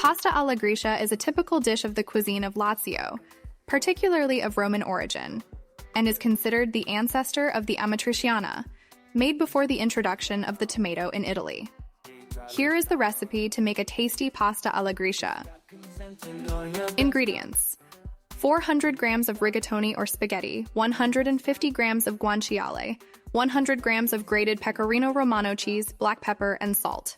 Pasta alla gricia is a typical dish of the cuisine of Lazio, particularly of Roman origin, and is considered the ancestor of the amatriciana, made before the introduction of the tomato in Italy. Here is the recipe to make a tasty pasta alla gricia. Ingredients: 400 grams of rigatoni or spaghetti, 150 grams of guanciale, 100 grams of grated pecorino romano cheese, black pepper, and salt.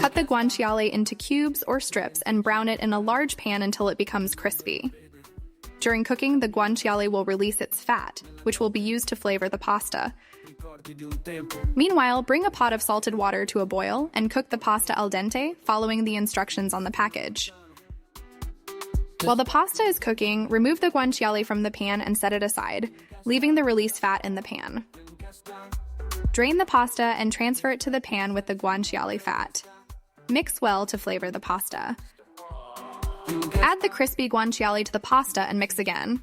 Cut the guanciale into cubes or strips and brown it in a large pan until it becomes crispy. During cooking, the guanciale will release its fat, which will be used to flavor the pasta. Meanwhile, bring a pot of salted water to a boil and cook the pasta al dente, following the instructions on the package. While the pasta is cooking, remove the guanciale from the pan and set it aside, leaving the released fat in the pan. Drain the pasta and transfer it to the pan with the guanciale fat. Mix well to flavor the pasta. Add the crispy guanciale to the pasta and mix again.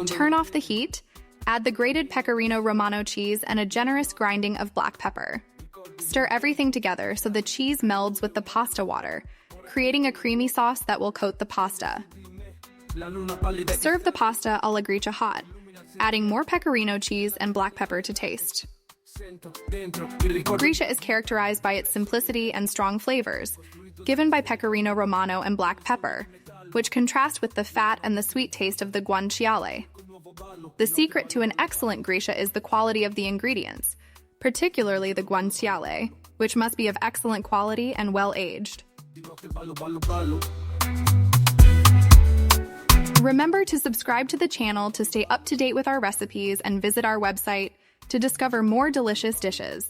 Turn off the heat. Add the grated pecorino romano cheese and a generous grinding of black pepper. Stir everything together so the cheese melds with the pasta water, creating a creamy sauce that will coat the pasta. Serve the pasta alla gricia hot, adding more pecorino cheese and black pepper to taste. Gricia is characterized by its simplicity and strong flavors, given by pecorino romano and black pepper, which contrast with the fat and the sweet taste of the guanciale. The secret to an excellent gricia is the quality of the ingredients, particularly the guanciale, which must be of excellent quality and well-aged. Remember to subscribe to the channel to stay up to date with our recipes and visit our website to discover more delicious dishes.